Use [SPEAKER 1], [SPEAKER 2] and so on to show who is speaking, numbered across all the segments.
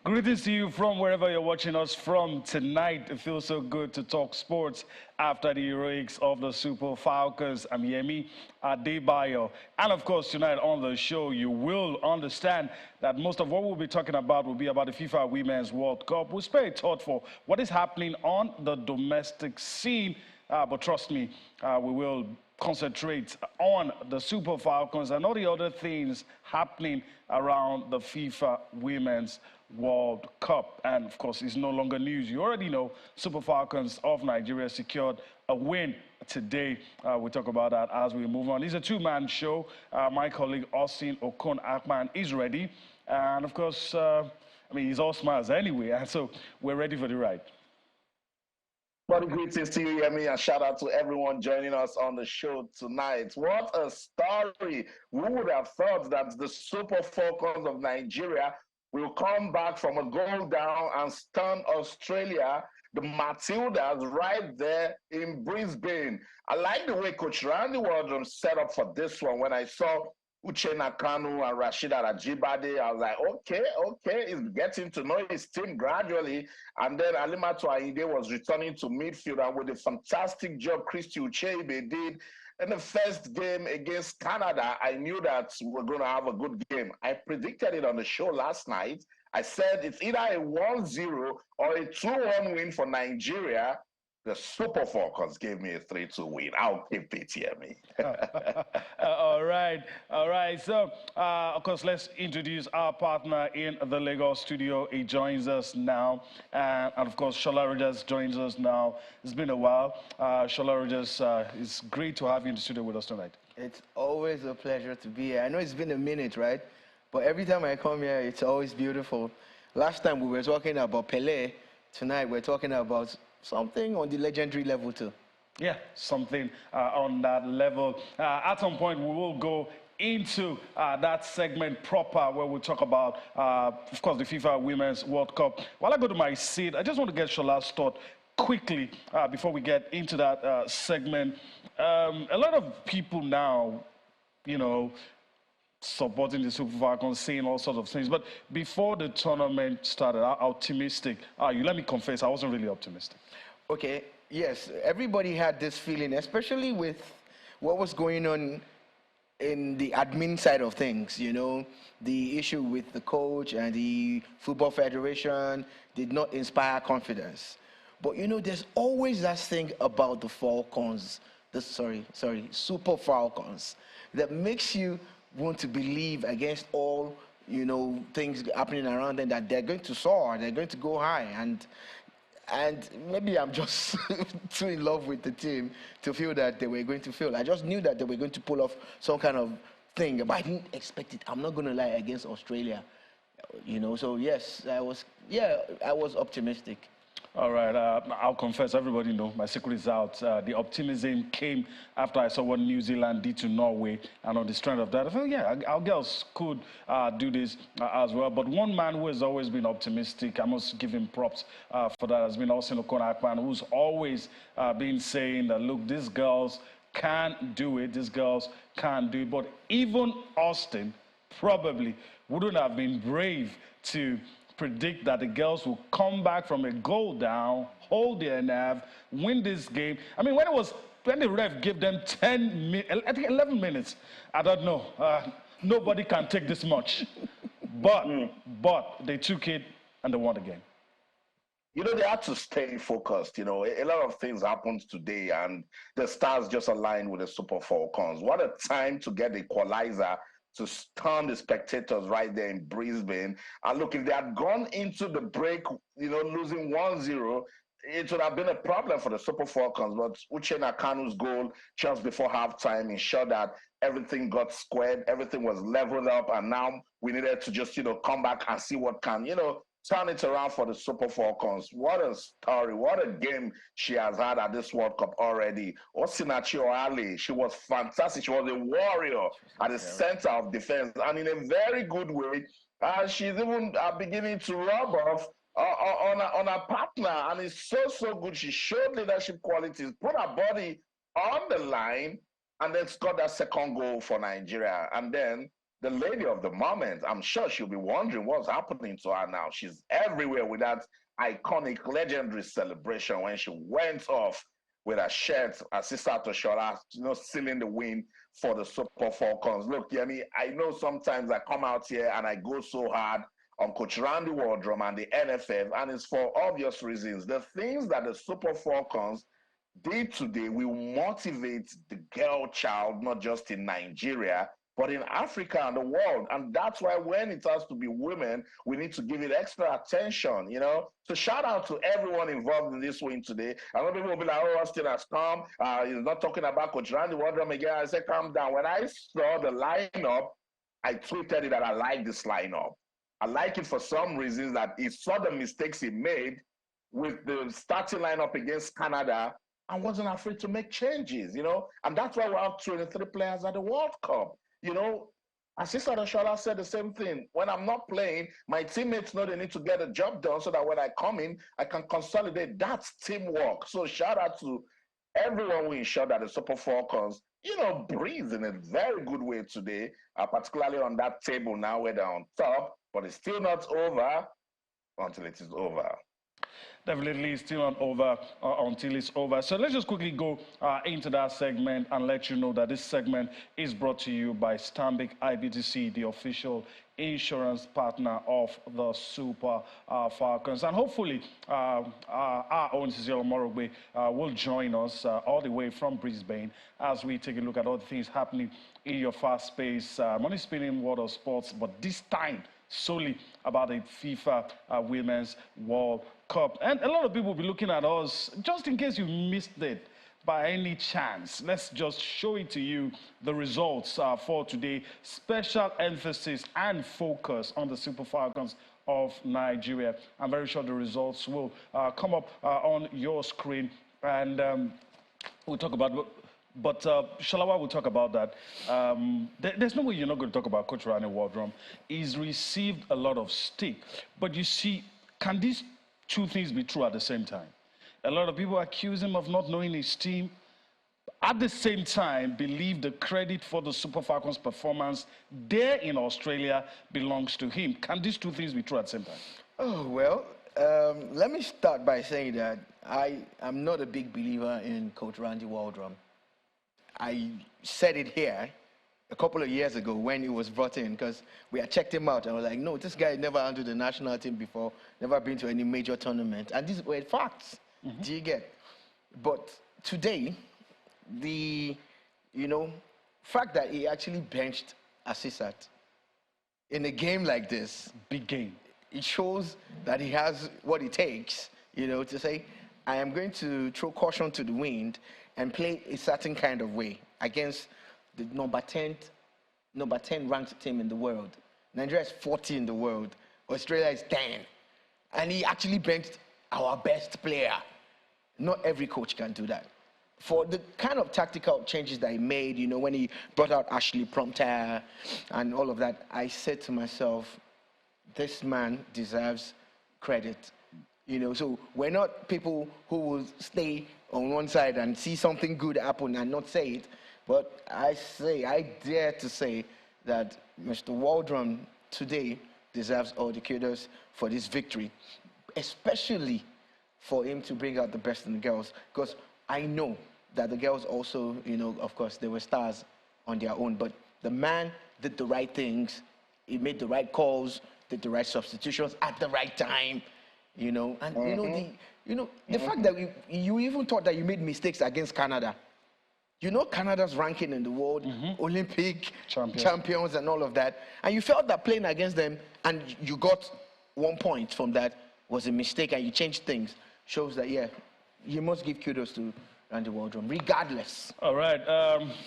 [SPEAKER 1] Greetings to you from wherever you're watching us from tonight. It feels so good to talk sports after the heroics of the Super Falcons. I'm Yemi Adebayo. And of course, tonight on the show, you will understand that most of what we'll be talking about will be about the FIFA Women's World Cup. We'll spare a thought for what is happening on the domestic scene. But trust me, we will concentrate on the Super Falcons and all the other things happening around the FIFA Women's World Cup. And of course, it's no longer news. You already know Super Falcons of Nigeria secured a win today. We'll talk about that as we move on. It's a two-man show. My colleague Austin Okon Akman is ready. And of course, he's all smiles anyway. And so we're ready for the ride.
[SPEAKER 2] Body greetings to you, Yemi, and shout out to everyone joining us on the show tonight. What a story! Who would have thought that the Super Falcons of Nigeria will come back from a goal down and stun Australia, the Matildas, right there in Brisbane? I like the way Coach Randy Waldron set up for this one. When I saw Uche Nakanu and Rashida Ajibade, I was like, okay, he's getting to know his team gradually. And then Alimatu Ainde was returning to midfield, and with the fantastic job Christy Ucheibe did in the first game against Canada, I knew that we're going to have a good game. I predicted it on the show last night. I said it's either a 1-0 or a 2-1 win for Nigeria. The Super Falcons gave me a 3-2 win. I'll keep it, Yemi.
[SPEAKER 1] All right. So, of course, let's introduce our partner in the Lagos studio. He joins us now. And of course, Shola Rogers joins us now. It's been a while. Shola Rogers, it's great to have you in the studio with us tonight.
[SPEAKER 3] It's always a pleasure to be here. I know it's been a minute, right? But every time I come here, it's always beautiful. Last time we were talking about Pelé. Tonight we're talking about something on the legendary level too.
[SPEAKER 1] Yeah, something on that level. At some point, we will go into that segment proper where we'll talk about, of course, the FIFA Women's World Cup. While I go to my seat, I just want to get Shola's thought quickly before we get into that segment. A lot of people now, supporting the Super Falcons, saying all sorts of things. But before the tournament started, how optimistic are you? Let me confess, I wasn't really optimistic.
[SPEAKER 3] Okay, yes, everybody had this feeling, especially with what was going on in the admin side of things, the issue with the coach and the Football Federation did not inspire confidence. But there's always that thing about the Falcons, Super Falcons, that makes you want to believe against all, things happening around them, that they're going to soar, they're going to go high. And maybe I'm just too in love with the team to feel that they were going to fail. I just knew that they were going to pull off some kind of thing, but I didn't expect it. I'm not going to lie, against Australia. So yes, I was optimistic.
[SPEAKER 1] All right, I'll confess, everybody know my secret is out. The optimism came after I saw what New Zealand did to Norway, and on the strength of that, I thought, yeah, our girls could do this as well. But one man who has always been optimistic, I must give him props for that, has been Austin Okon Akman, who's always been saying that, look, these girls can do it, these girls can do it. But even Austin probably wouldn't have been brave to predict that the girls will come back from a goal down, hold their nerve, win this game. When the ref gave them 11 minutes, I don't know. Nobody can take this much. But they took it and they won the game.
[SPEAKER 2] They had to stay focused. A lot of things happened today, and the stars just aligned with the Super Falcons. What a time to get the equalizer to stun the spectators right there in Brisbane. And look, if they had gone into the break, losing 1-0, it would have been a problem for the Super Falcons. But Uche Nakanu's goal just before halftime ensured that everything got squared, everything was leveled up, and now we needed to just, come back and see what can, turn it around for the Super Falcons. What a story. What a game she has had at this World Cup already. Osinachi Oale, she was fantastic. She was a warrior at the center of defense, and in a very good way. She's even beginning to rub off on her partner, and it's so good. She showed leadership qualities, put her body on the line, and then scored that second goal for Nigeria. And then the lady of the moment. I'm sure she'll be wondering what's happening to her now. She's everywhere with that iconic, legendary celebration when she went off with her shirt, her sister to shoulder, sealing the win for the Super Falcons. Look, Yemi, I know sometimes I come out here and I go so hard on Coach Randy Waldrum and the NFF, and it's for obvious reasons. The things that the Super Falcons day to day will motivate the girl child, not just in Nigeria, but in Africa and the world. And that's why when it has to be women, we need to give it extra attention. So shout out to everyone involved in this win today. I know people will be like, oh, Austin has come. He's not talking about Coach Randy Waldrum again. I said, calm down. When I saw the lineup, I tweeted it that I like this lineup. I like it for some reasons that he saw the mistakes he made with the starting lineup against Canada and wasn't afraid to make changes. And that's why we have 23 players at the World Cup. Assistant Oshola said the same thing. When I'm not playing, my teammates know they need to get a job done so that when I come in, I can consolidate. That's teamwork. So shout out to everyone who ensured that the Super Falcons, breathe in a very good way today, particularly on that table now where they're on top. But it's still not over until it is over.
[SPEAKER 1] Definitely still not over until it's over. So let's just quickly go into that segment and let you know that this segment is brought to you by Stanbic IBTC, the official insurance partner of the Super Falcons. And hopefully our own Cecile Morogbe will join us all the way from Brisbane as we take a look at all the things happening in your fast-paced, money-spinning world of sports, but this time solely about the FIFA Women's World Cup. And a lot of people will be looking at us, just in case you missed it by any chance. Let's just show it to you, the results for today. Special emphasis and focus on the Super Falcons of Nigeria. I'm very sure the results will come up on your screen, and we'll talk about. But Shalawa will talk about that. There's no way you're not going to talk about Coach Randy Waldrum. He's received a lot of stick. But you see, can these two things be true at the same time? A lot of people accuse him of not knowing his team. At the same time, believe the credit for the Super Falcons' performance there in Australia belongs to him. Can these two things be true at the same time?
[SPEAKER 3] Oh, well, let me start by saying that I am not a big believer in Coach Randy Waldrum. I said it here a couple of years ago when he was brought in, because we had checked him out and was like, no, this guy never handled the national team before, never been to any major tournament. And these were facts. Mm-hmm. Do you get? But today, the fact that he actually benched Assisat in a game like this,
[SPEAKER 1] big game,
[SPEAKER 3] it shows that he has what it takes, to say, I am going to throw caution to the wind and play a certain kind of way against the number 10 ranked team in the world. Nigeria is 40 in the world. Australia is 10. And he actually benched our best player. Not every coach can do that. For the kind of tactical changes that he made, when he brought out Ashley Prompter and all of that, I said to myself, this man deserves credit. So we're not people who will stay on one side and see something good happen and not say it. But I dare to say that Mr. Waldrum today deserves all the kudos for this victory, especially for him to bring out the best in the girls. Because I know that the girls also, of course, they were stars on their own. But the man did the right things. He made the right calls, did the right substitutions at the right time. The fact that you even thought that you made mistakes against Canada. Canada's ranking in the world, Olympic champions and all of that. And you felt that playing against them and you got 1 point from that was a mistake and you changed things. Shows that, you must give kudos to Randy Waldrum, regardless.
[SPEAKER 1] All right.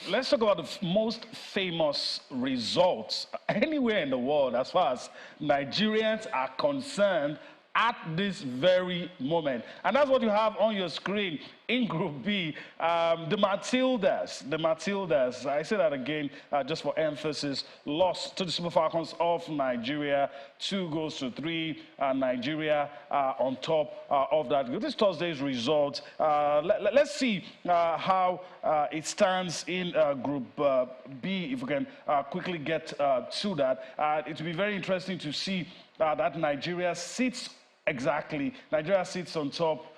[SPEAKER 1] Let's talk about the most famous results anywhere in the world as far as Nigerians are concerned at this very moment. And that's what you have on your screen. in Group B, the Matildas, I say that again just for emphasis, lost to the Super Falcons of Nigeria, 2-3. Nigeria on top of that. This Thursday's result, let's see how it stands in Group B, if we can quickly get to that. It will be very interesting to see that Nigeria sits on top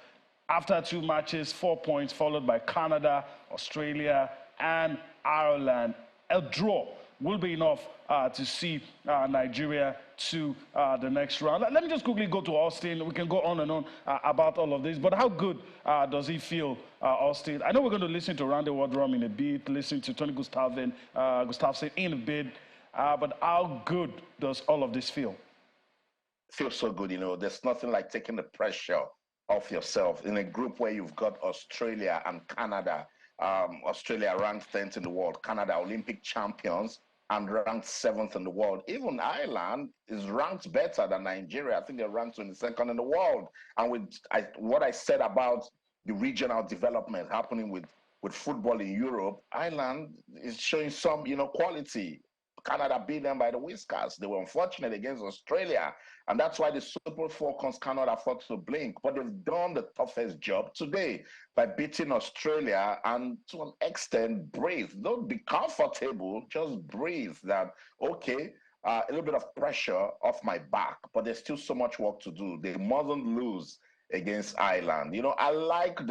[SPEAKER 1] after 2 matches, 4 points, followed by Canada, Australia, and Ireland. A draw will be enough to see Nigeria to the next round. Let me just quickly go to Austin. We can go on and on about all of this, but how good does he feel, Austin? I know we're going to listen to Randy Wardrum in a bit, listen to Tony Gustafsson in a bit, but how good does all of this feel?
[SPEAKER 2] Feels so good, there's nothing like taking the pressure off yourself in a group where you've got Australia and Canada. Australia ranked 10th in the world, Canada Olympic champions and ranked 7th in the world. Even Ireland is ranked better than Nigeria. I think they're ranked 22nd in the world. And with what I said about the regional development happening with football in Europe, Ireland is showing some, quality. Canada beat them by the whiskers. They were unfortunate against Australia, and that's why the Super Falcons cannot afford to blink. But they've done the toughest job today by beating Australia and to an extent breathe. Don't be comfortable, just breathe that, okay, a little bit of pressure off my back, but there's still so much work to do. They mustn't lose against Ireland. I like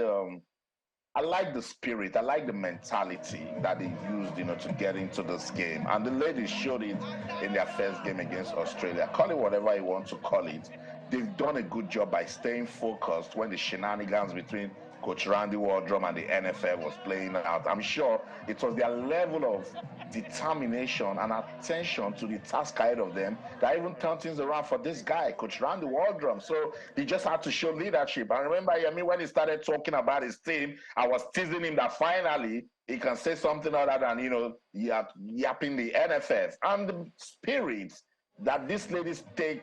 [SPEAKER 2] the spirit. I like the mentality that they used, to get into this game. And the ladies showed it in their first game against Australia. Call it whatever you want to call it. They've done a good job by staying focused when the shenanigans between Coach Randy Wardrum and the NFL was playing out. I'm sure it was their level of determination and attention to the task ahead of them that even turned things around for this guy, Coach Randy Wardrum. So he just had to show leadership. And remember, when he started talking about his team, I was teasing him that finally he can say something other than, yapping the NFF. And the spirit that these ladies take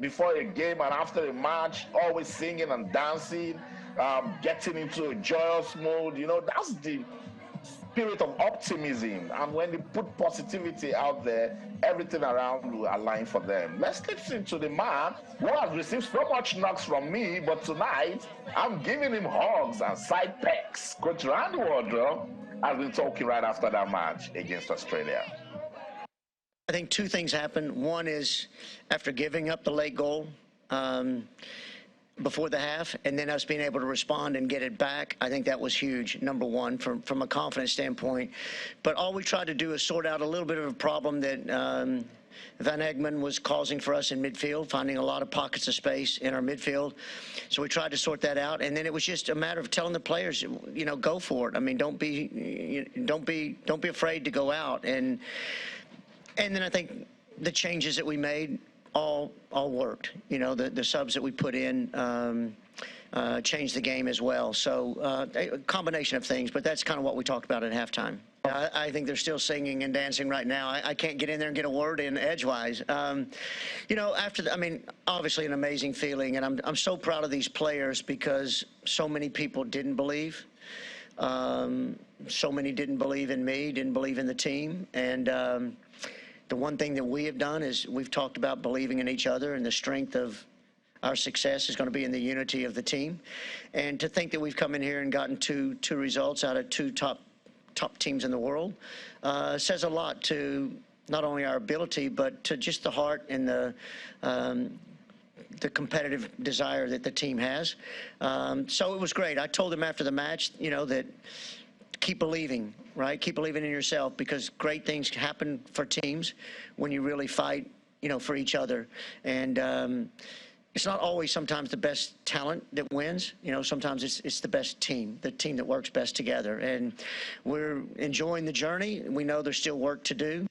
[SPEAKER 2] before a game and after a match, always singing and dancing, getting into a joyous mood, that's the spirit of optimism. And when they put positivity out there, everything around will align for them. Let's listen to the man who has received so much knocks from me, but tonight I'm giving him hugs and side pecks. Coach Randy Wardrum has been talking right after that match against Australia.
[SPEAKER 4] I think 2 things happened. One is after giving up the late goal before the half, and then us being able to respond and get it back, I think that was huge, number one, from a confidence standpoint. But all we tried to do is sort out a little bit of a problem that Van Egmond was causing for us in midfield, finding a lot of pockets of space in our midfield. So we tried to sort that out, and then it was just a matter of telling the players, go for it. I mean, don't be afraid to go out. And then I think the changes that we made all worked. The subs that we put in changed the game as well. So a combination of things, but that's kind of what we talked about at halftime. I think they're still singing and dancing right now. I can't get in there and get a word in edgewise. Obviously an amazing feeling, and I'm so proud of these players because so many people didn't believe. So many didn't believe in me, didn't believe in the team, and the one thing that we have done is we've talked about believing in each other, and the strength of our success is going to be in the unity of the team. And to think that we've come in here and gotten two results out of 2 top teams in the world says a lot to not only our ability, but to just the heart and the competitive desire that the team has. So it was great. I told them after the match, that keep believing, right? Keep believing in yourself, because great things happen for teams when you really fight, for each other. And it's not always sometimes the best talent that wins. Sometimes it's the best team, the team that works best together. And we're enjoying the journey. We know there's still work to do.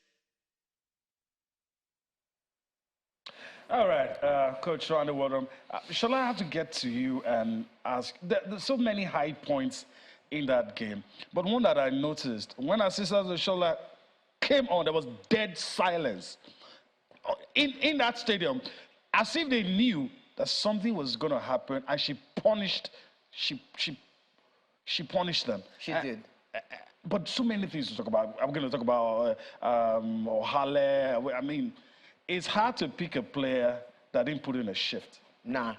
[SPEAKER 1] All right, Coach Randy Wardrum, shall I have to get to you and ask, there's so many high points in that game, but one that I noticed, when our sisters Oshola came on, there was dead silence in that stadium, as if they knew that something was going to happen, and she punished, she She punished them.
[SPEAKER 3] She did.
[SPEAKER 1] But so many things to talk about. I'm going to talk about Ohale. I mean, it's hard to pick a player that didn't put in a shift.
[SPEAKER 3] Nah.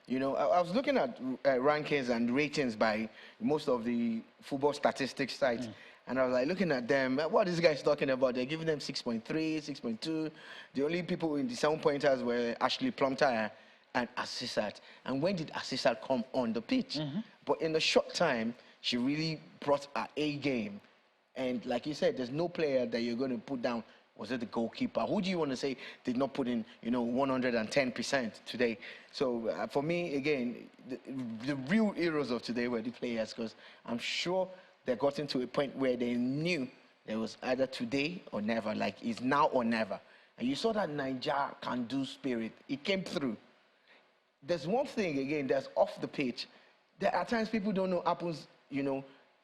[SPEAKER 3] You know, I was looking at rankings and ratings by most of the football statistics sites. And I was like looking at them, what are these guys talking about? They're giving them 6.3, 6.2. The only people in the 7-pointers were Ashley Plumtire and Assisat. And when did Assisat come on the pitch? But in a short time, she really brought her A game. And like you said, there's no player that you're going to put down. Was it the goalkeeper? Who do you want to say did not put in, 110% today? So for me, again, the real heroes of today were the players, because I'm sure they got into a point where they knew there was either today or never, like it's now or never. And you saw that Niger can-do spirit. It came through. There's one thing, again, that's off the pitch. There are times people don't know happens,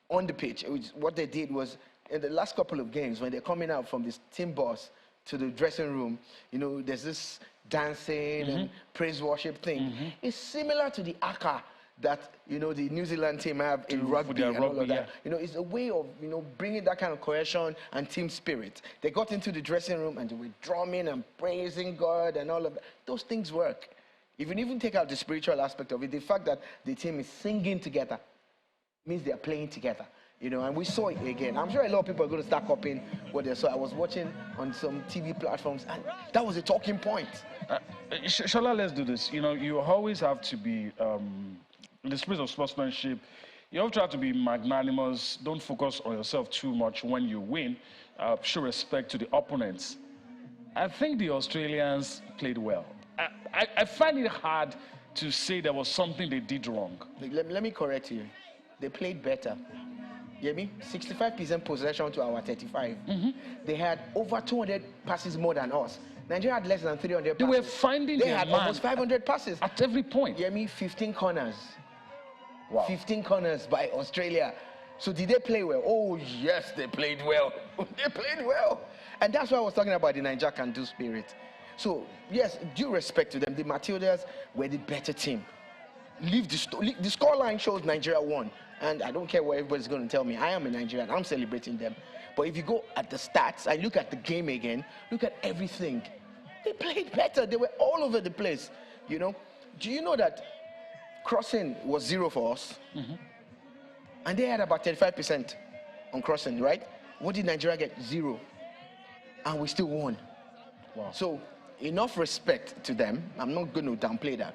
[SPEAKER 3] on the pitch. What they did was, in the last couple of games, when they're coming out from this team bus to the dressing room, there's this dancing and praise worship thing. It's similar to the aka that, the New Zealand team have in rugby and all of that. It's a way of, bringing that kind of cohesion and team spirit. They got into the dressing room and they were drumming and praising God and all of that. Those things work. If you even take out the spiritual aspect of it, the fact that the team is singing together means they're playing together. And we saw it again. I'm sure a lot of people are going to start copying what they saw. I was watching on some TV platforms, and that was a talking point.
[SPEAKER 1] Shola, let's do this. You always have to be, in the spirit of sportsmanship, you have to try to be magnanimous. Don't focus on yourself too much when you win. Show respect to the opponents. I think the Australians played well. I find it hard to say there was something they did wrong.
[SPEAKER 3] Let me correct you. They played better. You hear me? 65% possession to our 35. They had over 200 passes more than us. Nigeria had less than 300 passes.
[SPEAKER 1] They were finding
[SPEAKER 3] They had almost 500 passes.
[SPEAKER 1] At every point.
[SPEAKER 3] You hear me? 15 corners.
[SPEAKER 1] Wow.
[SPEAKER 3] 15 corners by Australia. So did they play well? Oh, yes, they played well. They played well. And that's why I was talking about the Nigeria can-do spirit. So, yes, due respect to them, the Matildas were the better team. The scoreline shows Nigeria won. And I don't care what everybody's going to tell me. I am a Nigerian. I'm celebrating them. But if you go at the stats, I look at the game again, look at everything. They played better. They were all over the place. Do you know that crossing was 0 for us? And they had about 35% on crossing, right? What did Nigeria get? 0. And we still won.
[SPEAKER 1] Wow.
[SPEAKER 3] So, enough respect to them. I'm not going to downplay that.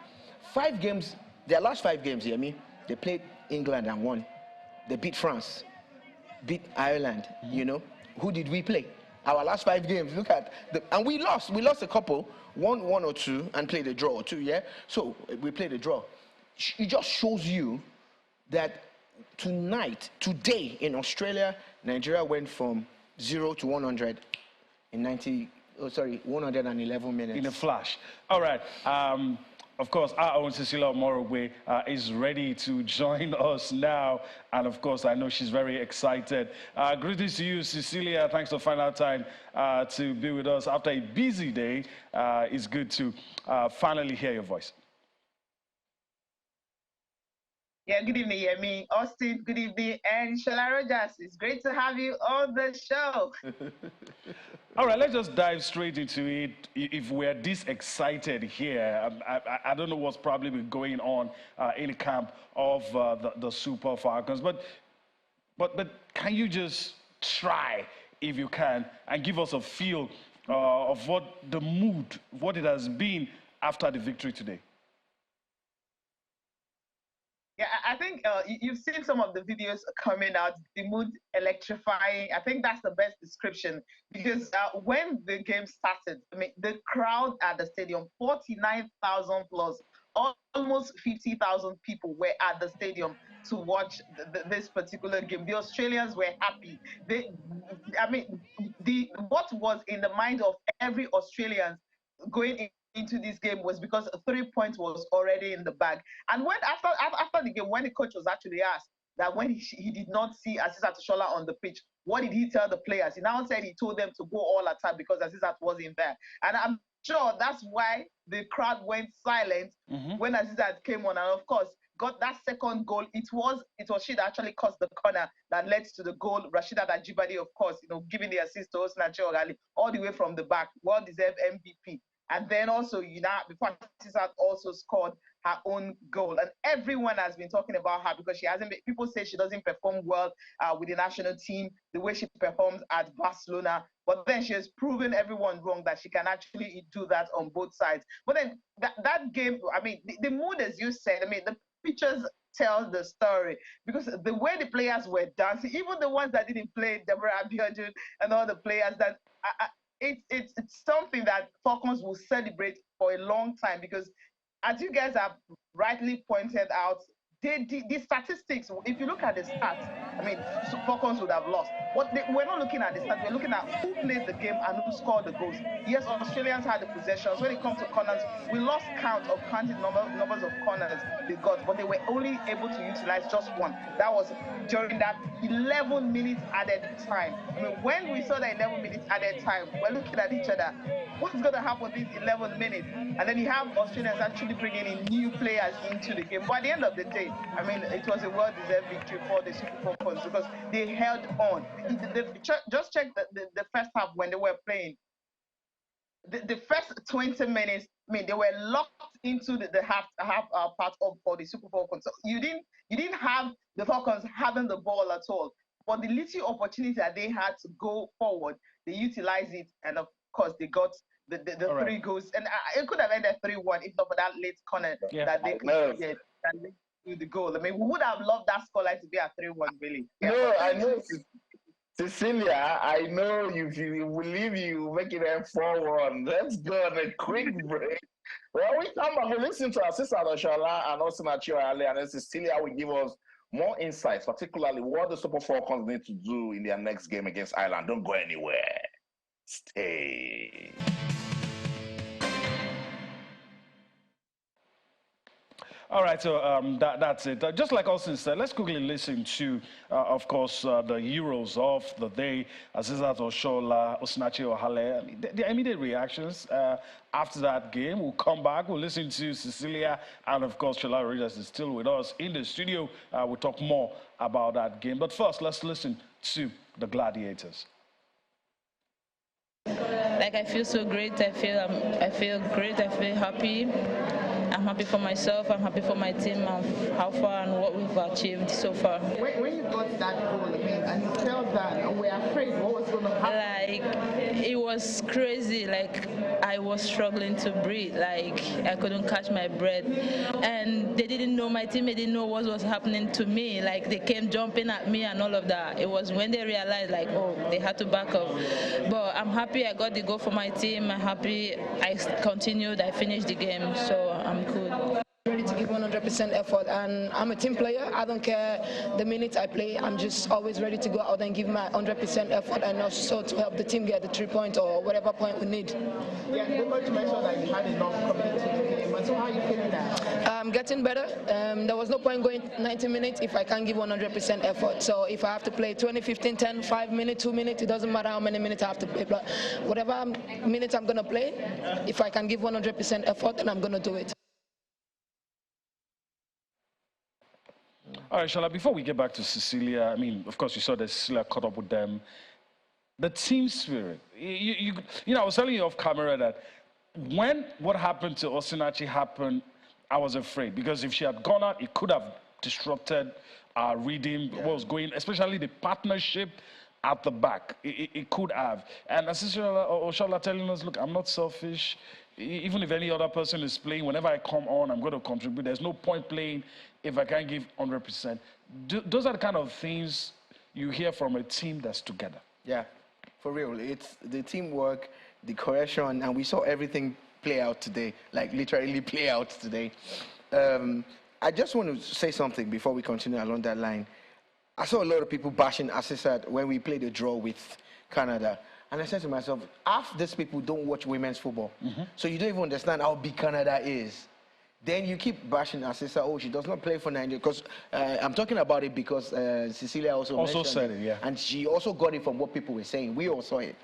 [SPEAKER 3] 5 games, their last 5 games, you hear me? They played England and won. They beat France, beat Ireland, Who did we play? Our last 5 games, look at and we lost. We lost a couple, won 1 or 2, and played a draw or 2, yeah? So we played a draw. It just shows you that today in Australia, Nigeria went from 0 to 100 in 111 minutes.
[SPEAKER 1] In a flash. All right. Of course, our own Cecilia Morogwe is ready to join us now. And of course, I know she's very excited. Greetings to you, Cecilia. Thanks for finding out time to be with us. After a busy day, it's good to finally hear your voice.
[SPEAKER 5] Yeah, good evening, Yemi. Austin, good evening. And Shola Rogers, it's great to have you on the show.
[SPEAKER 1] All right, let's just dive straight into it. If we're this excited here, I don't know what's probably been going on in the camp of the Super Falcons, but can you just try, if you can, and give us a feel of what the mood, what it has been after the victory today?
[SPEAKER 5] Yeah, I think you've seen some of the videos coming out, the mood electrifying. I think that's the best description because when the game started, the crowd at the stadium, 49,000 plus, almost 50,000 people were at the stadium to watch this particular game. The Australians were happy. What was in the mind of every Australian going into this game was because 3 points was already in the bag. And when after the game, when the coach was actually asked that when he did not see Asisat Oshoala on the pitch, what did he tell the players? He now said he told them to go all attack because Asisat wasn't there. And I'm sure that's why the crowd went silent when Asisat came on. And of course, got that second goal, it was she that actually caused the corner that led to the goal. Rashida Ajibade, of course, giving the assist to Osinachi Ogali all the way from the back. Well-deserved MVP. And then also, before Asisat also scored her own goal. And everyone has been talking about her because she hasn't people say she doesn't perform well with the national team, the way she performs at Barcelona. But then she has proven everyone wrong that she can actually do that on both sides. But then that game, I mean, the mood, as you said, I mean, the pictures tell the story because the way the players were dancing, even the ones that didn't play, Deborah Abiodun and all the players that it's something that Falcons will celebrate for a long time because, as you guys have rightly pointed out, the statistics, if you look at the stats, I mean, Falcons would have lost. We're not looking at the stats, we're looking at who played the game and who scored the goals. Yes, Australians had the possessions. When it comes to corners, we lost count of counting numbers of corners they got, but they were only able to utilize just one. That was during that 11 minutes added time. I mean, when we saw that 11 minutes added time, we're looking at each other. What's going to happen these 11 minutes? And then you have Australians actually bringing in new players into the game. But at the end of the day, I mean, it was a well-deserved victory for the Super Falcons because they held on. Just check the first half when they were playing. The first 20 minutes, I mean, they were locked into the half part of for the Super Falcons. So you didn't have the Falcons having the ball at all. But the little opportunity that they had to go forward, they utilized it, and of course they got the three goals. And it could have ended 3-1 if not for that late corner that they could get that led to the goal. I mean, we would have loved that scoreline to be at 3-1, really.
[SPEAKER 2] No, I know. Cecilia, I know if you will leave you make it 4-1. Let's go on a quick break. When we come back, we listen to our sister Oshola and also Nachiwale, and then Cecilia will give us more insights, particularly what the Super Falcons need to do in their next game against Ireland. Don't go anywhere. Stay.
[SPEAKER 1] All right, so that's it. Just like Austin said, let's quickly listen to, of course, the heroes of the day, Azizat Oshola, Osinachi Ohale, their immediate reactions after that game. We'll come back, we'll listen to Cecilia, and of course, Shola Rogers is still with us in the studio. We'll talk more about that game. But first, let's listen to the Gladiators.
[SPEAKER 6] Like, I feel so great. I feel great. I feel happy. I'm happy for myself. I'm happy for my team and how far and what we've achieved so far.
[SPEAKER 5] When you got that goal, I mean, and you felt that, and we're afraid what was going to happen.
[SPEAKER 6] Like, it was crazy. Like, I was struggling to breathe. Like, I couldn't catch my breath. And they didn't know, my team, they didn't know what was happening to me. Like, they came jumping at me and all of that. It was when they realized, like, oh, they had to back up. But I'm happy I got the goal for my team. I'm happy I continued, I finished the game. So I'm cool.
[SPEAKER 7] Ready to give 100% effort, and I'm a team player. I don't care the minutes I play. I'm just always ready to go out and give my 100% effort, and also to help the team get the 3 points or whatever point we need.
[SPEAKER 5] Yeah, you got to mention that you had enough coming into the game. So how are you feeling now?
[SPEAKER 7] I'm getting better. There was no point going 90 minutes if I can't give 100% effort. So if I have to play 20, 15, 10, 5 minutes, 2 minutes, it doesn't matter how many minutes I have to play. But whatever minutes I'm going to play, if I can give 100% effort, then I'm going to do it.
[SPEAKER 1] All right, Shola, before we get back to Cecilia, I mean, of course, you saw that Cecilia caught up with them. The team spirit. You know, I was telling you off camera that when what happened to Osinachi happened, I was afraid because if she had gone out, it could have disrupted our reading, what was going, especially the partnership at the back. It could have. And as Oshola telling us, look, I'm not selfish. Even if any other person is playing, whenever I come on, I'm going to contribute. There's no point playing if I can't give 100%. Those are the kind of things you hear from a team that's together.
[SPEAKER 3] Yeah, for real. It's the teamwork, the cohesion, and we saw everything play out today, like literally play out today. I just want to say something before we continue along that line. I saw a lot of people bashing Asisat when we played a draw with Canada. And I said to myself, half these people don't watch women's football. So you don't even understand how big Canada is. Then you keep bashing Asisa, oh, she does not play for Nigeria. Because I'm talking about it because Cecilia also
[SPEAKER 1] said it, yeah.
[SPEAKER 3] And she also got it from what people were saying. We all saw it.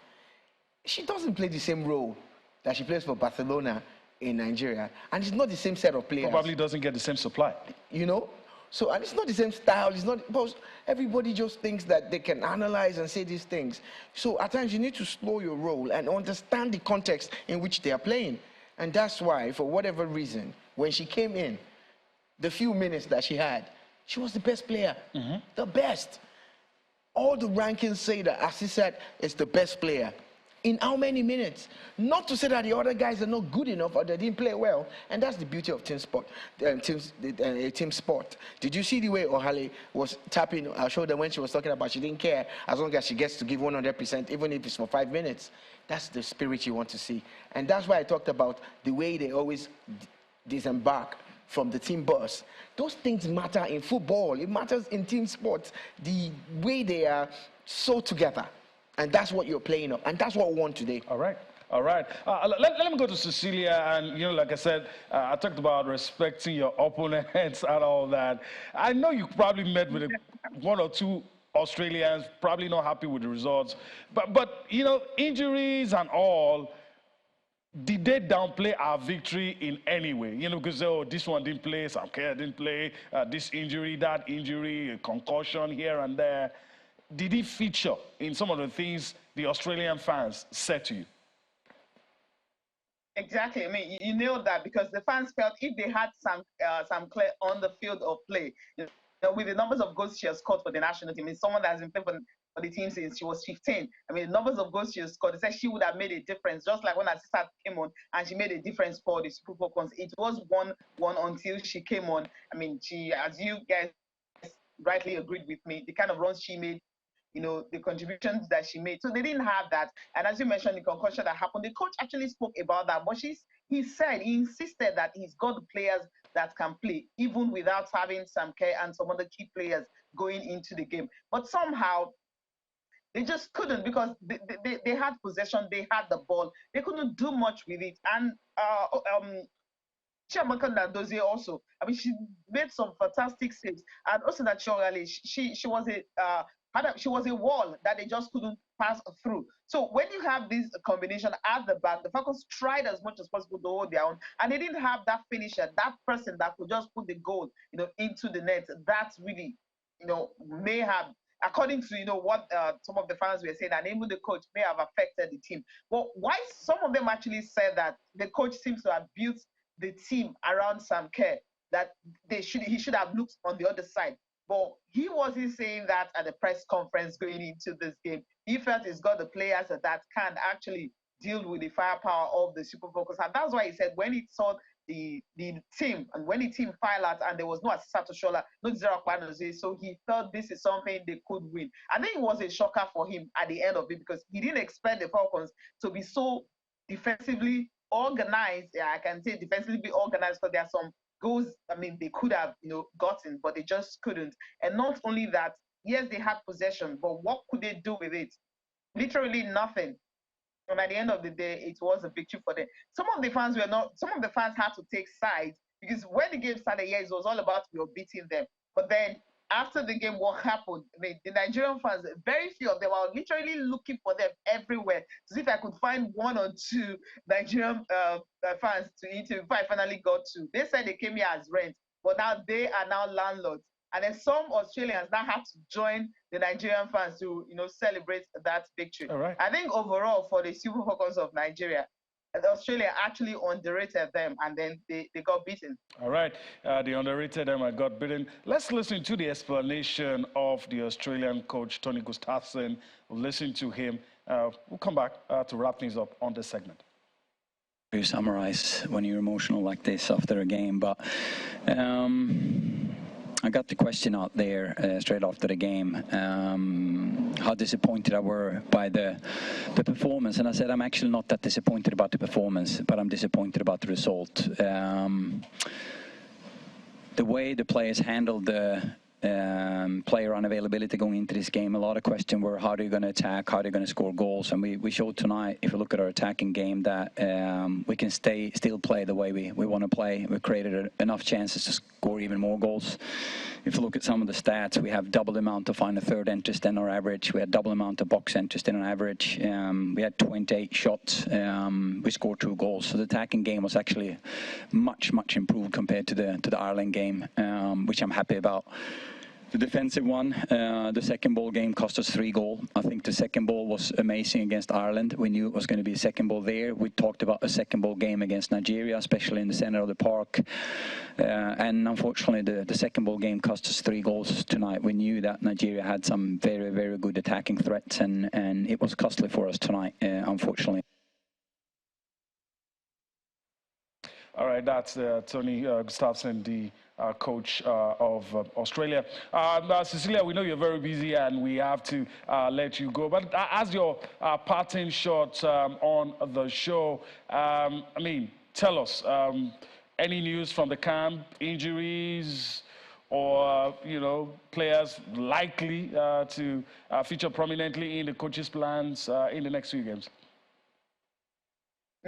[SPEAKER 3] She doesn't play the same role that she plays for Barcelona in Nigeria, and it's not the same set of players.
[SPEAKER 1] Probably doesn't get the same supply.
[SPEAKER 3] You know? So, and it's not the same style. It's not, because everybody just thinks that they can analyze and say these things. So at times you need to slow your roll and understand the context in which they are playing. And that's why, for whatever reason, when she came in, the few minutes that she had, she was the best player. The best. All the rankings say that Asisat is the best player. In how many minutes? Not to say that the other guys are not good enough or they didn't play well. And that's the beauty of team sport. Team sport. Did you see the way Ohale was tapping her shoulder when she was talking about she didn't care as long as she gets to give 100%, even if it's for 5 minutes? That's the spirit you want to see. And that's why I talked about the way they always disembark from the team bus. Those things matter in football. It matters in team sports. The way they are so together. And that's what you're playing up. And that's what we want today.
[SPEAKER 1] All right. All right. Let me go to Cecilia. And, like I said, I talked about respecting your opponents and all that. I know you probably met with one or two Australians, probably not happy with the results. But injuries and all, did they downplay our victory in any way? Because, this one didn't play, Sam Kerr didn't play, this injury, that injury, a concussion here and there. Did it feature in some of the things the Australian fans said to you?
[SPEAKER 5] Exactly. I mean, you nailed that, because the fans felt if they had Sam Kerr on the field of play, with the numbers of goals she has scored for the national team, it's someone that has been playing for the team since she was 15. I mean, the numbers of goals she has scored, they said she would have made a difference, just like when Asisat came on and she made a difference for the Super Falcons. It was 1-1 until she came on. I mean, she, as you guys rightly agreed with me, the kind of runs she made, the contributions that she made. So they didn't have that. And as you mentioned, the concussion that happened, the coach actually spoke about that. But he insisted that he's got the players that can play, even without having Sam Kerr and some other key players going into the game. But somehow, they just couldn't, because they had possession, they had the ball. They couldn't do much with it. And Chiamaka Nnadozie also, I mean, she made some fantastic saves. And also that she was a wall that they just couldn't pass through. So when you have this combination at the back, the Falcons tried as much as possible to hold their own, and they didn't have that finisher, that person that could just put the goal, into the net. That really, may have, according to what some of the fans were saying, and even the coach, may have affected the team. But why some of them actually said that the coach seems to have built the team around Sam Kerr, that he should have looked on the other side. But he wasn't saying that at the press conference going into this game. He felt he's got the players that can actually deal with the firepower of the Super Falcons. And that's why he said when he saw the team, and when the team filed out and there was no Asisat Oshoala, no Zero Kpanozie, so he thought this is something they could win. I think it was a shocker for him at the end of it, because he didn't expect the Falcons to be so defensively organized. Yeah, I can say defensively organized, because there are some goals, I mean, they could have, gotten, but they just couldn't. And not only that, yes, they had possession, but what could they do with it? Literally nothing. And at the end of the day, it was a victory for them. Some of the fans had to take sides, because when the game started, yes, it was all about beating them. But then after the game, what happened? I mean, the Nigerian fans, very few of them, were literally looking for them everywhere to see if I could find one or two Nigerian fans to interview. If I finally got to, they said they came here as rent, but now they are now landlords. And then some Australians now have to join the Nigerian fans to, celebrate that victory.
[SPEAKER 1] All right.
[SPEAKER 5] I think overall for the Super Falcons of Nigeria, Australia actually underrated them, and then they got beaten.
[SPEAKER 1] All right. They underrated them and got beaten. Let's listen to the explanation of the Australian coach, Tony Gustafsson. We'll listen to him. We'll come back to wrap things up on this segment.
[SPEAKER 8] You summarize when you're emotional like this after a game, but I got the question out there straight after the game, how disappointed I were by the performance. And I said, I'm actually not that disappointed about the performance, but I'm disappointed about the result. The way the players handled the player unavailability going into this game. A lot of questions were how are you going to attack, how are you going to score goals, and we showed tonight, if you look at our attacking game, that we can still play the way we want to play. We created enough chances to score even more goals. If you look at some of the stats, we have double the amount of final third entries than our average. We had double the amount of box entries than our average. We had 28 shots. We scored 2 goals. So the attacking game was actually much improved compared to the Ireland game, which I'm happy about. The defensive one, the second ball game cost us 3 goals. I think the second ball was amazing against Ireland. We knew it was going to be a second ball there. We talked about a second ball game against Nigeria, especially in the center of the park. And unfortunately, the second ball game cost us 3 goals tonight. We knew that Nigeria had some very good attacking threats, and it was costly for us tonight, unfortunately.
[SPEAKER 1] All right, that's Tony Gustafsson, the coach of Australia. Cecilia, we know you're very busy and we have to let you go. But as your parting shot on the show, I mean, tell us, any news from the camp, injuries, or, you know, players likely to feature prominently in the coach's plans in the next few games?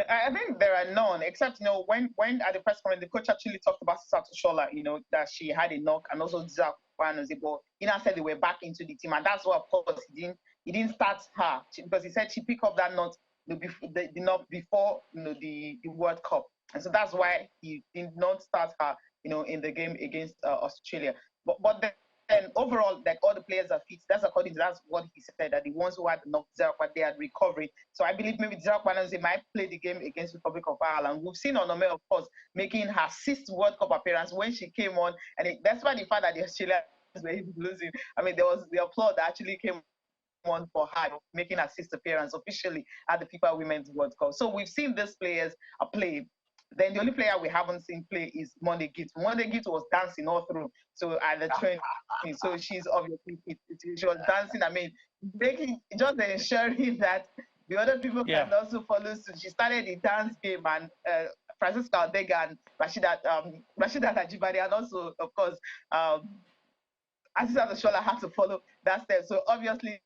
[SPEAKER 5] I think there are none, except, you know, when at the press conference, the coach actually talked about Sato Shola, you know, that she had a knock, and also Zach Wanozebo. He now said they were back into the team, and that's why, of course, he didn't start her, because he said she picked up that knock the knock before, you know, the World Cup, and so that's why he did not start her, you know, in the game against Australia. But then, and overall, like, all the players are fit. That's what he said, that the ones who had knocked Zerakwa, they had recovered. So I believe maybe Zerakwa might play the game against the Republic of Ireland. We've seen Onome, of course, making her 6th World Cup appearance when she came on, and that's why the fact that the Australians were losing. I mean, there was the applause that actually came on for her, making her 6th appearance officially at the FIFA Women's World Cup. So we've seen these players play. Then the only player we haven't seen play is Monday Gift. Monday Gift was dancing all through. So at the train, so she's obviously fit. She was dancing. I mean, just ensuring that the other people can also follow suit. She started the dance game, and Francisca Odega and Rashida Najibari, and also, of course, Aziza Shola had to follow that step. So obviously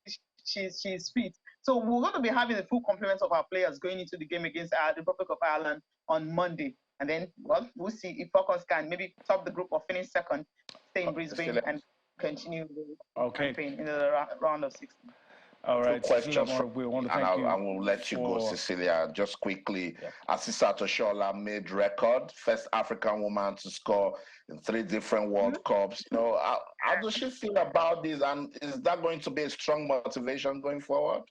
[SPEAKER 5] she's fit. So we're going to be having a full complement of our players going into the game against the Republic of Ireland on Monday. And then, well, we'll see if Falcons can maybe top the group or finish second, stay in Brisbane, and continue the campaign in the round of 16.
[SPEAKER 2] All right, questions we want to thank you. I will let you go, Cecilia. Just quickly, Asisat Oshoala made record, first African woman to score in 3 different World Cups. You know, how does she feel about this, and is that going to be a strong motivation going forward?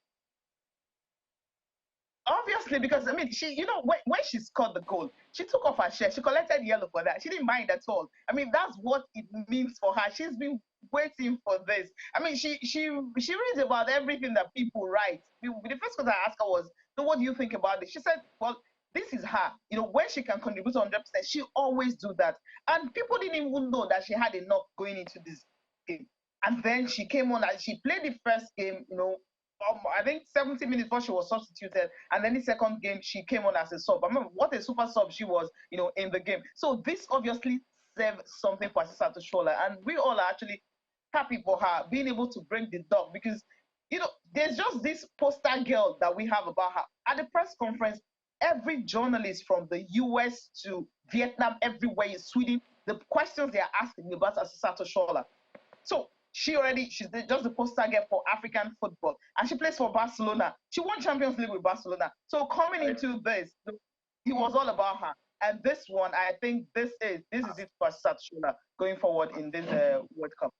[SPEAKER 5] Obviously, because I mean, she, you know, when she scored the goal, she took off her shirt. She collected yellow for that. She didn't mind at all. I mean, that's what it means for her. She's been waiting for this. I mean, she reads about everything that people write. The first question I asked her was, "So what do you think about this?" She said, "Well, this is her. You know, when she can contribute 100%, she always do that." And people didn't even know that she had enough going into this game. And then she came on and she played the first game, you know, I think 70 minutes before she was substituted, and then the second game she came on as a sub. I remember what a super sub she was, you know, in the game. So this obviously served something for Asisat Oshoala, and we all are actually happy for her being able to break the dog, because, you know, there's just this poster girl that we have about her. At the press conference, every journalist from the US to Vietnam, everywhere in Sweden, the questions they are asking about Asisat Oshoala. So she's just the poster girl for African football, and she plays for Barcelona. She won Champions League with Barcelona. So coming into this, it was all about her. And this one, I think this is it for Asisat going forward in this World Cup.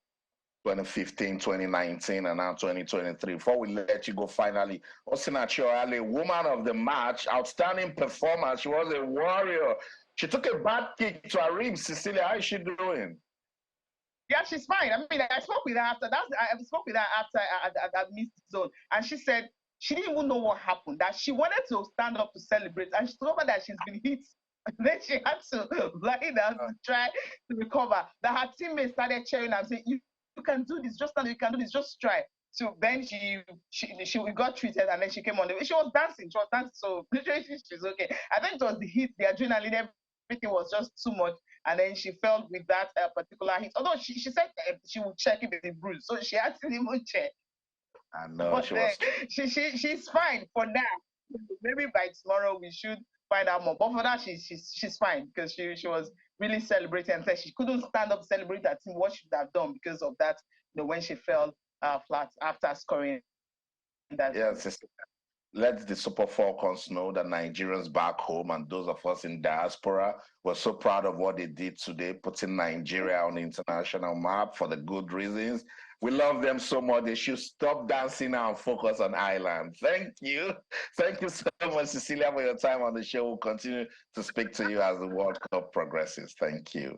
[SPEAKER 2] 2015, 2019, and now 2023. Before we let you go, finally, Osina Chioale, woman of the match, outstanding performance. She was a warrior. She took a bad kick to her ribs. Cecilia, how is she doing?
[SPEAKER 5] Yeah, she's fine. I mean, I spoke with her after I missed the zone, and she said she didn't even know what happened. That she wanted to stand up to celebrate, and she told me that she's been hit. And then she had to lie down to try to recover. That her teammates started cheering and saying, "You can do this. Just stand. You can do this. Just try." So then she got treated, and then she came on. She was dancing. So literally she's okay. I think it was the heat, the adrenaline, everything was just too much. and then she fell with that particular hit. Although she said she would check if it's a bruise, so she had to even check.
[SPEAKER 2] I know
[SPEAKER 5] But
[SPEAKER 2] she was.
[SPEAKER 5] she's fine for now. Maybe by tomorrow we should find out more. But for that, she's fine because she was really celebrating and said she couldn't stand up celebrate that team. What she would have done because of that, when she fell flat after scoring that.
[SPEAKER 2] Yes, let the Super Falcons know that Nigerians back home and those of us in diaspora were so proud of what they did today, putting Nigeria on the international map for the good reasons. We love them so much. They should stop dancing now and focus on Ireland. Thank you. Thank you so much, Cecilia, for your time on the show. We'll continue to speak to you as the World Cup progresses. Thank you.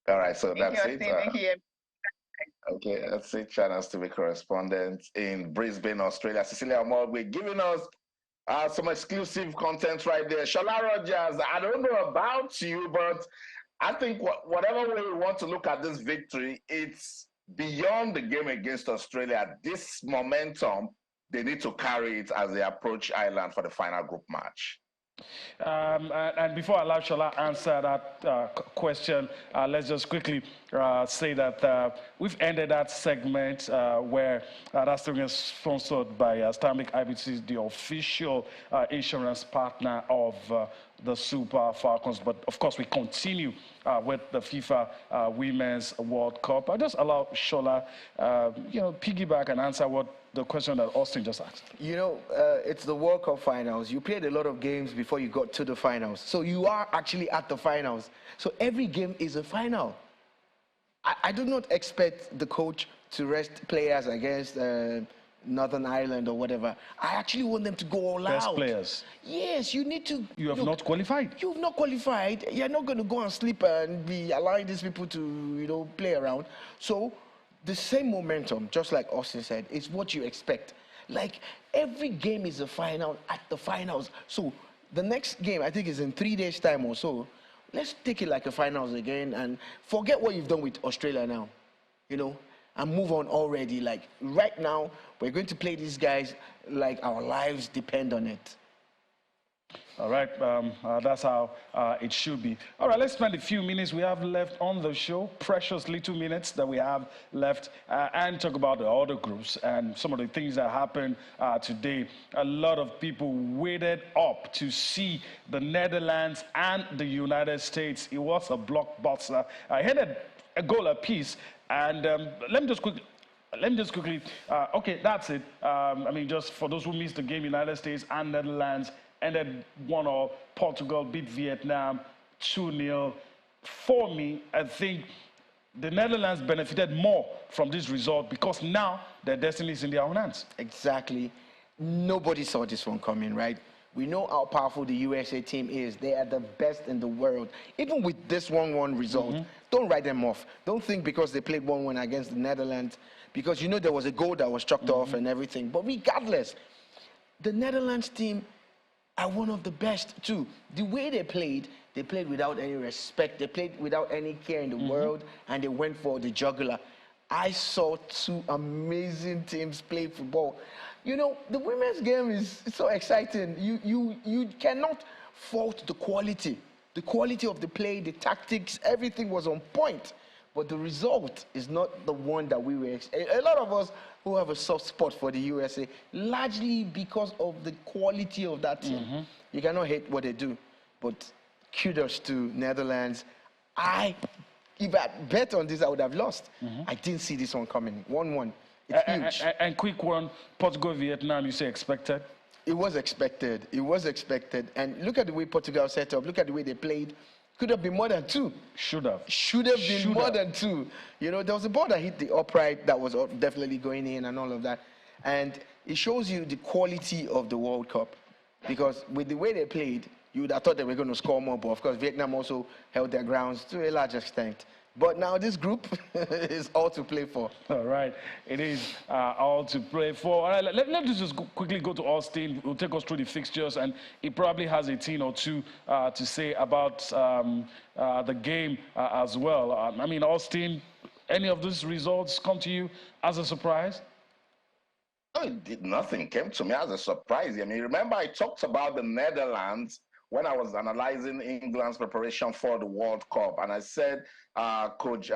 [SPEAKER 2] All right, so
[SPEAKER 5] Thank
[SPEAKER 2] that's
[SPEAKER 5] you,
[SPEAKER 2] it.
[SPEAKER 5] Thank you.
[SPEAKER 2] Okay, that's it. Channels TV correspondent in Brisbane, Australia, Cecilia Omogbe, giving us some exclusive content right there. Shola Rogers, I don't know about you, but I think whatever way we want to look at this victory, it's beyond the game against Australia. This momentum, they need to carry it as they approach Ireland for the final group match.
[SPEAKER 1] And before I allow Shola answer that question, let's just quickly say that we've ended that segment where that's being sponsored by Stanbic IBTC, the official insurance partner of the Super Falcons. But of course, we continue with the FIFA Women's World Cup. I just allow Shola, piggyback and answer what the question that Austin just asked.
[SPEAKER 3] It's the World Cup finals. You played a lot of games before you got to the finals. So you are actually at the finals. So every game is a final. I do not expect the coach to rest players against Northern Ireland or whatever. I actually want them to go all out.
[SPEAKER 1] Best players.
[SPEAKER 3] Yes, you need to.
[SPEAKER 1] You have not qualified.
[SPEAKER 3] You've not qualified. You're not going to go and sleep and be allowing these people to, play around. So the same momentum, just like Austin said, is what you expect. Like, every game is a final at the finals. So the next game, I think, is in 3 days' time or so. Let's take it like a finals again and forget what you've done with Australia now, and move on already. Like, right now, we're going to play these guys like our lives depend on it.
[SPEAKER 1] All right, that's how it should be. All right, let's spend a few minutes we have left on the show, precious little minutes that we have left, and talk about the other groups and some of the things that happened today. A lot of people waited up to see the Netherlands and the United States. It was a blockbuster. I had a goal apiece, and let me just quickly, okay, that's it. Just for those who missed the game, United States and Netherlands ended 1-0. Portugal beat Vietnam 2-0. For me, I think the Netherlands benefited more from this result because now their destiny is in their own hands.
[SPEAKER 3] Exactly. Nobody saw this one coming, right? We know how powerful the USA team is. They are the best in the world. Even with this 1-1 result, don't write them off. Don't think because they played 1-1 against the Netherlands, because there was a goal that was chucked off and everything. But regardless, the Netherlands team are one of the best too. The way they played without any respect. They played without any care in the world, and they went for the jugular. I saw two amazing teams play football. The women's game is so exciting. You cannot fault the quality. The quality of the play, the tactics, everything was on point. But the result is not the one that we were expecting. A lot of us who have a soft spot for the USA, largely because of the quality of that team. You cannot hate what they do. But kudos to Netherlands. If I bet on this, I would have lost. I didn't see this one coming. 1-1. It's huge.
[SPEAKER 1] And quick one, Portugal, Vietnam, you say expected?
[SPEAKER 3] It was expected. It was expected. And look at the way Portugal set up. Look at the way they played. Could have been more than two.
[SPEAKER 1] Should have
[SPEAKER 3] been more than two. There was a ball that hit the upright that was definitely going in and all of that. And it shows you the quality of the World Cup. Because with the way they played, you would have thought they were going to score more. But of course, Vietnam also held their grounds to a large extent. But now this group is all to play for.
[SPEAKER 1] All right. It is all to play for. All right, let's just quickly go to Austin. We'll take us through the fixtures, and he probably has a thing or two to say about the game as well. Austin, any of these results come to you as a surprise?
[SPEAKER 2] No, it did nothing. Came to me as a surprise. Remember I talked about the Netherlands when I was analyzing England's preparation for the World Cup, and I said, Coach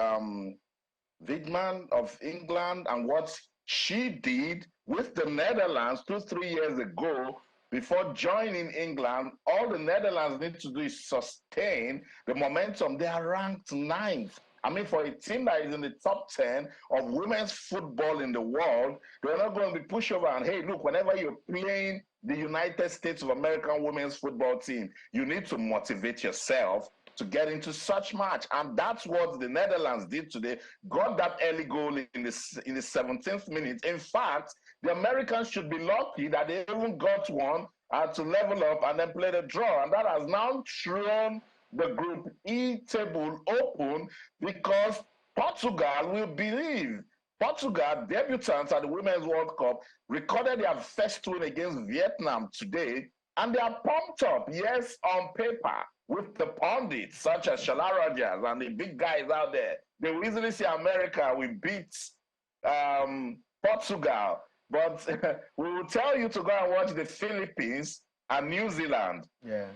[SPEAKER 2] Wigman of England and what she did with the Netherlands 2-3 years ago before joining England, all the Netherlands need to do is sustain the momentum. They are ranked 9th. I mean, for a team that is in the top 10 of women's football in the world, they're not going to be pushed over. And hey, look, whenever you're playing the United States of America women's football team, you need to motivate yourself to get into such match. And that's what the Netherlands did today. Got that early goal in the 17th minute. In fact, the Americans should be lucky that they even got one to level up and then play the draw. And that has now thrown the Group E table open because Portugal will believe. Portugal, debutants at the Women's World Cup, recorded their first win against Vietnam today, and they are pumped up, yes, on paper, with the pundits such as Shala Rogers and the big guys out there. They will easily say America will beat Portugal, but we will tell you to go and watch the Philippines and New Zealand.
[SPEAKER 3] Yeah.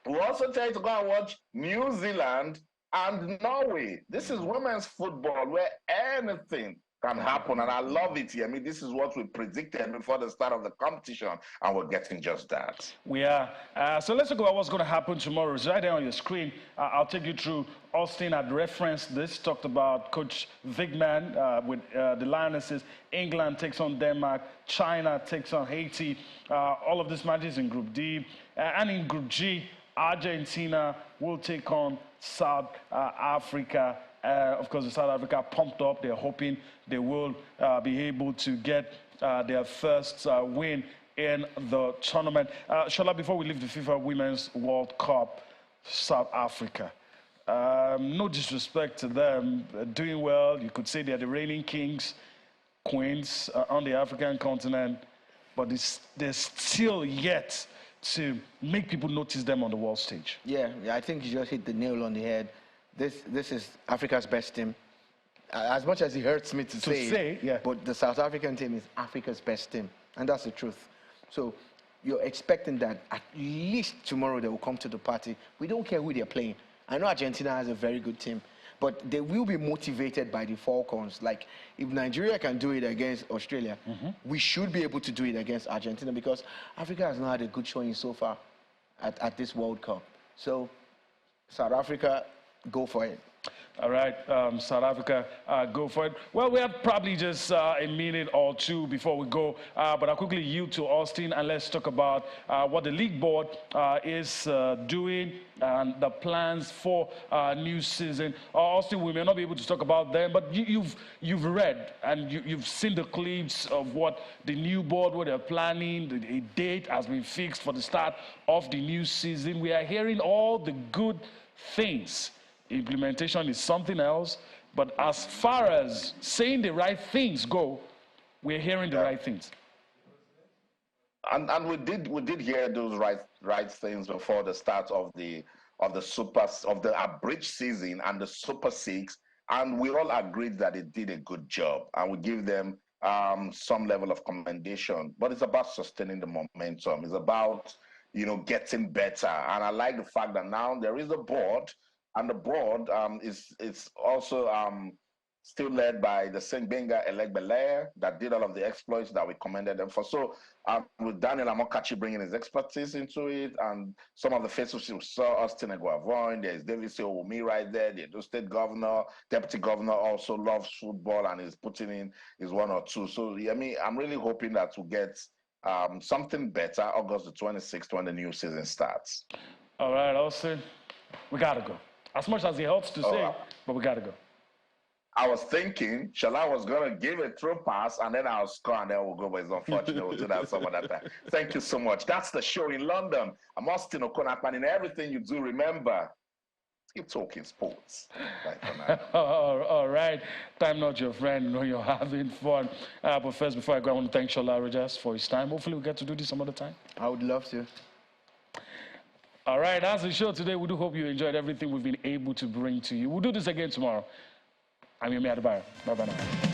[SPEAKER 2] We'll also tell you to go and watch New Zealand and Norway. This is women's football where anything can happen, and I love it here. I mean, this is what we predicted before the start of the competition, and we're getting just that.
[SPEAKER 1] We are. So let's talk about what's going to happen tomorrow. It's right there on your screen. I'll take you through. Austin had referenced this, talked about Coach Wigman with the Lionesses. England takes on Denmark. China takes on Haiti. All of these matches in Group D. And in Group G, Argentina will take on South Africa. Of course, the South Africa pumped up. They're hoping they will be able to get their first win in the tournament. Shola, before we leave the FIFA Women's World Cup, South Africa. No disrespect to them, doing well. You could say they're the reigning kings, queens on the African continent, but they're still yet to make people notice them on the world stage.
[SPEAKER 3] Yeah, I think you just hit the nail on the head. This is Africa's best team. As much as it hurts me to say,
[SPEAKER 1] yeah.
[SPEAKER 3] But the South African team is Africa's best team, and that's the truth. So you're expecting that at least tomorrow they will come to the party. We don't care who they're playing. I know Argentina has a very good team, but they will be motivated by the Falcons. Like, if Nigeria can do it against Australia, we should be able to do it against Argentina, because Africa has not had a good showing so far at this World Cup. So South Africa, go for it.
[SPEAKER 1] All right, South Africa, go for it. Well, we have probably just a minute or two before we go, but I'll quickly yield to Austin, and let's talk about what the league board is doing and the plans for new season. Austin, we may not be able to talk about them, but you've read and you've seen the clips of what the new board, what they're planning. A date has been fixed for the start of the new season. We are hearing all the good things. Implementation is something else, but as far as saying the right things go, we're hearing the right things.
[SPEAKER 2] And we did hear those right things before the start of the abridged season and the Super Six, and we all agreed that they did a good job, and we give them some level of commendation. But it's about sustaining the momentum. It's about getting better, and I like the fact that now there is a board. And the board is also still led by the St. Benga Elegbelair that did all of the exploits that we commended them for. So with Daniel Amokachi bringing his expertise into it, and some of the faces we saw, Austin Eguavoin, there's David Owumi right there, the Edo State governor, deputy governor also loves football and is putting in his one or two. So, I mean, I'm really hoping that we'll get something better August the 26th when the new season starts.
[SPEAKER 1] All right, Austin, we got to go. As much as it helps to say, but we got to go.
[SPEAKER 2] I was thinking Shala was going to give a through pass, and then I'll score, and then we'll go, but it's unfortunate. We'll do that some other time. Thank you so much. That's the show in London. I'm Austin Okonak, and in everything you do, remember, keep talking sports. Right for now.
[SPEAKER 1] All right. Time not your friend. You're having fun. But first, before I go, I want to thank Shola Rogers for his time. Hopefully, we'll get to do this some other time.
[SPEAKER 3] I would love to.
[SPEAKER 1] All right, that's the show today. We do hope you enjoyed everything we've been able to bring to you. We'll do this again tomorrow. I'm Yemi Adebayo. Bye-bye now.